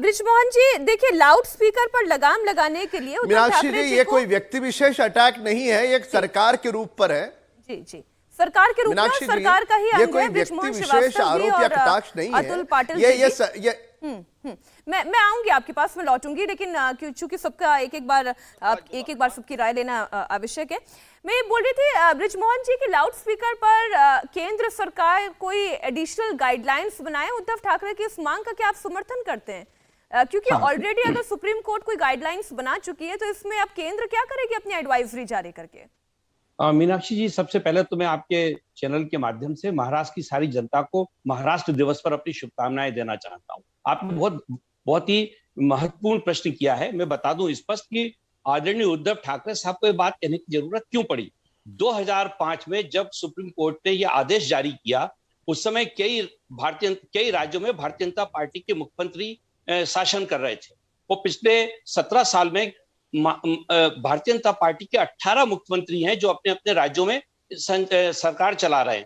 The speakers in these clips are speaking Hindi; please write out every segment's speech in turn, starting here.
बृजमोहन जी देखिए, लाउड स्पीकर पर लगाम लगाने के लिए मीनाक्षी जी, ये कोई व्यक्ति विशेष अटैक नहीं है, ये एक सरकार के रूप पर है। जी जी, सरकार के रूप में, सरकार का ही ये अंग कोई है व्यक्ति बृजमोहन विशेष श्रीवास्तव जी आरोप या और कटाक्ष नहीं है। अतुल पाटिल ये मैं आऊंगी आपके पास, मैं लौटूंगी, लेकिन चूंकि सबका एक एक बार सबकी राय लेना आवश्यक है। मैं ये बोल रही थी बृजमोहन जी कि लाउड स्पीकर पर केंद्र सरकार कोई एडिशनल गाइडलाइंस बनाए उद्धव ठाकरे की इस मांग का क्या आप समर्थन करते हैं? क्योंकि ऑलरेडी अगर सुप्रीम कोर्ट कोई गाइडलाइंस बना चुकी है तो इसमें अब केंद्र क्या करेगी अपनी एडवाइजरी जारी करके? मीनाक्षी जी, सबसे पहले तो मैं आपके चैनल के माध्यम से महाराष्ट्र की सारी जनता को महाराष्ट्र दिवस पर अपनी शुभकामनाएं देना चाहता हूं। आपने बहुत ही महत्वपूर्ण प्रश्न किया है। मैं बता दूं स्पष्ट कि आदरणीय उद्धव ठाकरे साहब को ये बात कहने की जरूरत क्यों पड़ी। 2005 में जब सुप्रीम कोर्ट ने यह आदेश जारी किया, उस समय कई राज्यों में भारतीय जनता पार्टी के मुख्यमंत्री शासन कर रहे थे। वो पिछले 17 साल में भारतीय जनता पार्टी के 18 मुख्यमंत्री हैं जो अपने अपने राज्यों में सरकार चला रहे हैं।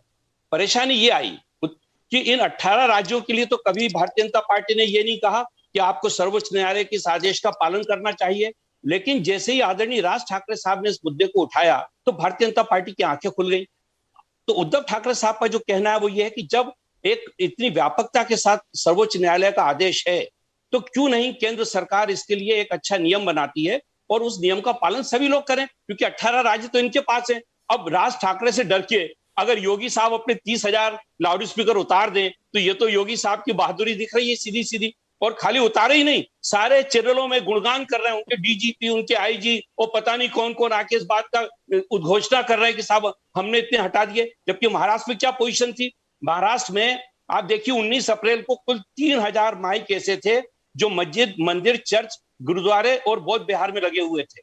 परेशानी ये आई कि इन 18 राज्यों के लिए तो कभी भारतीय जनता पार्टी ने ये नहीं कहा कि आपको सर्वोच्च न्यायालय के इस आदेश का पालन करना चाहिए, लेकिन जैसे ही आदरणीय राज ठाकरे साहब ने इस मुद्दे को उठाया तो भारतीय जनता पार्टी की आंखें खुल गई। तो उद्धव ठाकरे साहब का जो कहना है वो ये है कि जब एक इतनी व्यापकता के साथ सर्वोच्च न्यायालय का आदेश है तो क्यों नहीं केंद्र सरकार इसके लिए एक अच्छा नियम बनाती है और उस नियम का पालन सभी लोग करें, क्योंकि 18 राज्य तो इनके पास है। अब राज ठाकरे से डर के अगर योगी साहब अपने 30,000 लाउड स्पीकर उतार दें तो ये तो योगी साहब की बहादुरी दिख रही है सीधी सीधी। और खाली उतारे ही नहीं, सारे चैनलों में गुणगान कर रहे हैं, उनके डीजीपी, उनके आईजी और पता नहीं कौन कौन आके इस बात का उद्घोषणा कर रहे हैं कि साहब हमने इतने हटा दिए। जबकि महाराष्ट्र में क्या पोजीशन थी? महाराष्ट्र में आप देखिए 19 अप्रैल को कुल 3,000 माइक ऐसे थे जो मस्जिद, मंदिर, चर्च, गुरुद्वारे और बौद्ध विहार में लगे हुए थे।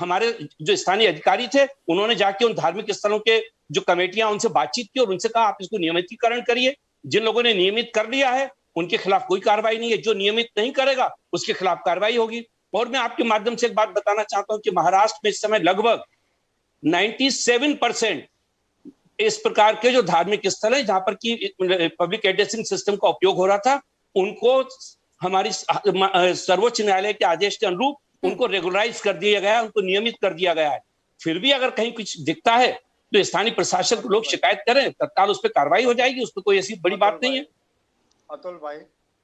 हमारे जो स्थानीय अधिकारी थे उन्होंने जाके उन धार्मिक स्थलों के जो कमेटियां उनसे बातचीत की और उनसे कहा आप इसको नियमितीकरण करिए। जिन लोगों ने नियमित कर लिया है उनके खिलाफ कोई कार्रवाई नहीं है, जो नियमित नहीं करेगा उसके खिलाफ कार्रवाई होगी। और मैं आपके माध्यम से एक बात बताना चाहता हूं कि महाराष्ट्र में इस समय लगभग 97% इस प्रकार के जो धार्मिक स्थल है जहां पर की पब्लिक एड्रेसिंग सिस्टम का उपयोग हो रहा था, उनको हमारी सर्वोच्च न्यायालय के आदेश के अनुरूप उनको रेगुलराइज कर दिया गया है, उनको नियमित कर दिया गया है। फिर भी अगर कहीं कुछ दिखता है तो स्थानीय प्रशासन को लोग शिकायत करें, तत्काल उस पर कार्रवाई हो जाएगी, उस पर कोई ऐसी बड़ी बात नहीं है। अतुल भाई,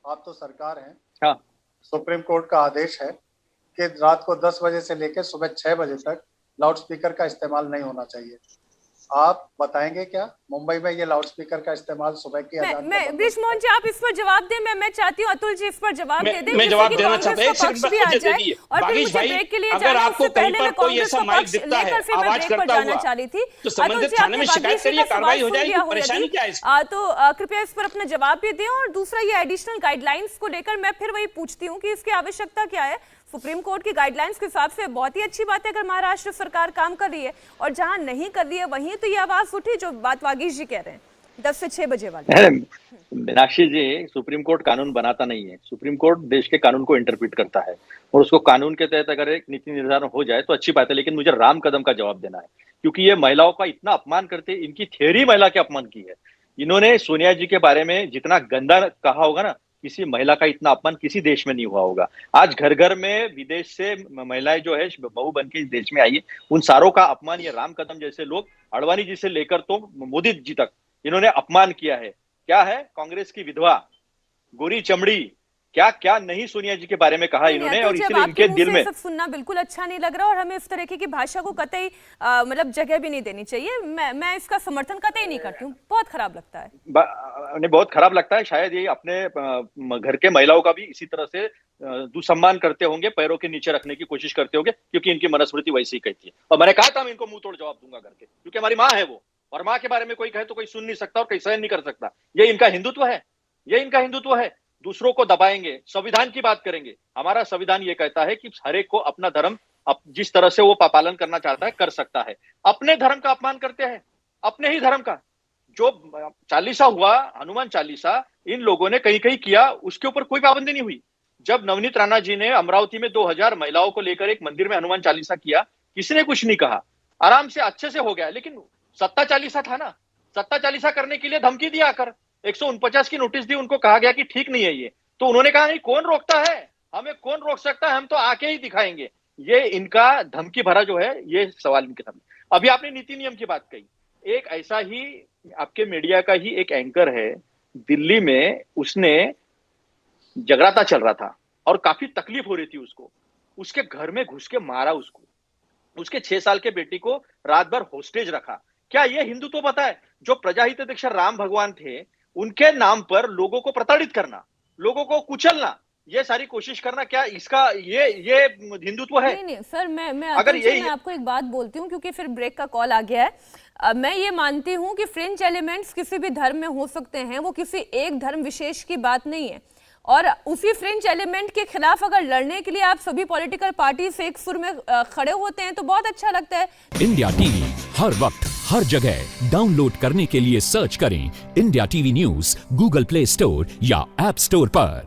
आप तो सरकार हैं। हाँ, सुप्रीम कोर्ट का आदेश है कि रात को 10 बजे से लेकर सुबह 6 बजे तक लाउड स्पीकर का इस्तेमाल नहीं होना चाहिए। आप बताएंगे क्या मुंबई में ये लाउड स्पीकर का इस्तेमाल सुबह की अजान? मैं बृजमोहन जी, आप इस पर जवाब दें। मैं चाहती हूं अतुल जी इस पर जवाब दे दें। मैं जवाब देना चाहता हूं, एक सेकंड भी आ जाए और फिर मुझे ब्रेक के लिए अगर आपको कहीं पर कोई ऐसा माइक दिखता है आवाज करता हुआ तो संबंधित थाने में शिकायत करिए, कार्रवाई हो जाएगी। परेशानी क्या है? तो कृपया इस पर अपना जवाब भी दें। और दूसरा, ये एडिशनल गाइडलाइंस को लेकर मैं फिर वही पूछती हूँ कि इसकी आवश्यकता क्या है? सुप्रीम कोर्ट की गाइडलाइंस के हिसाब से बहुत ही अच्छी बात है अगर महाराष्ट्र सरकार काम कर रही है, और जहां नहीं कर रही है वहीं तो ये आवाज उठी जो बात वागीश जी कह रहे हैं 10 से 6 बजे वाले। मीनाक्षी जी, सुप्रीम कोर्ट कानून बनाता नहीं है। सुप्रीम कोर्ट देश के कानून को इंटरप्रेट करता है और उसको कानून के तहत अगर एक नीति निर्धारण हो जाए तो अच्छी बात है। लेकिन मुझे राम कदम का जवाब देना है, क्योंकि ये महिलाओं का इतना अपमान करते, इनकी थियरी महिला के अपमान की है। इन्होंने सोनिया जी के बारे में जितना गंदा कहा होगा ना, किसी महिला का इतना अपमान किसी देश में नहीं हुआ होगा। आज घर घर में विदेश से महिलाएं जो है बहू बन के इस देश में आई है, उन सारों का अपमान ये राम कदम जैसे लोग, अडवाणी जी से लेकर तो मोदी जी तक, इन्होंने अपमान किया है। क्या है? कांग्रेस की विधवा, गोरी चमड़ी, क्या क्या नहीं सोनिया जी के बारे में कहा इन्होंने, और इसलिए इनके दिल में सब सुनना बिल्कुल अच्छा नहीं लग रहा और हमें इस तरह की भाषा को कतई मतलब जगह भी नहीं देनी चाहिए। मैं इसका समर्थन कतई नहीं करती हूँ, बहुत खराब लगता है। बहुत खराब लगता है। शायद ये अपने घर के महिलाओं का भी इसी तरह से दुसम्मान करते होंगे, पैरों के नीचे रखने की कोशिश करते होंगे, क्योंकि इनकी मनस्मृति वैसी ही कहती है। और मैंने कहा था मैं इनको मुंह तोड़ जवाब दूंगा करके, क्योंकि हमारी माँ है वो, और माँ के बारे में कोई कहे तो कोई सुन नहीं सकता और कोई सहन नहीं कर सकता। ये इनका हिंदुत्व है, ये इनका हिंदुत्व है। दूसरों को दबाएंगे, संविधान की बात करेंगे। हमारा संविधान ये कहता है कि हर एक को अपना धर्म जिस तरह से वो पालन करना चाहता है कर सकता है। अपने धर्म का अपमान करते हैं, अपने ही धर्म का। जो चालीसा हुआ, हनुमान चालीसा, इन लोगों ने कहीं कहीं किया, उसके ऊपर कोई पाबंदी नहीं हुई। जब नवनीत राणा जी ने अमरावती में 2000 महिलाओं को लेकर एक मंदिर में हनुमान चालीसा किया, किसी ने कुछ नहीं कहा, आराम से अच्छे से हो गया। लेकिन सत्ता चालीसा था ना, सत्ता चालीसा करने के लिए धमकी दिया आकर 149 की नोटिस दी, उनको कहा गया कि ठीक नहीं है ये, तो तो उन्होंने कहा नहीं, कौन रोकता है, हमें कौन रोक सकता है, हम तो आके ही दिखाएंगे। ये इनका धमकी भरा जो है, ये सवाल इनके सामने। अभी आपने नीति नियम की बात कही, एक ऐसा ही आपके मीडिया का ही एक एंकर है दिल्ली में, उसने जगराता चल रहा था और काफी तकलीफ हो रही थी उसको, उसके घर में घुस के मारा उसको, उसके 6 साल के बेटी को रात भर होस्टेज रखा। क्या ये हिंदुत्व पता है? जो प्रजाहित अध्यक्ष राम भगवान थे, उनके नाम पर लोगों को प्रताड़ित करना, लोगों को कुचलना, ये सारी कोशिश करना, क्या इसका ये हिंदुत्व है? नहीं सर, मैं अगर मैं आपको एक बात बोलती हूँ, क्योंकि फिर ब्रेक का कॉल आ गया है। मैं ये मानती हूँ कि फ्रिंज एलिमेंट्स किसी भी धर्म में हो सकते हैं, वो किसी एक धर्म विशेष की बात नहीं है। और उसी फ्रिंज एलिमेंट के खिलाफ अगर लड़ने के लिए आप सभी पॉलिटिकल पार्टी से एक सुर में खड़े होते हैं तो बहुत अच्छा लगता है। इंडिया टीवी हर वक्त हर जगह डाउनलोड करने के लिए सर्च करें India TV news Google play store या ऐप स्टोर पर।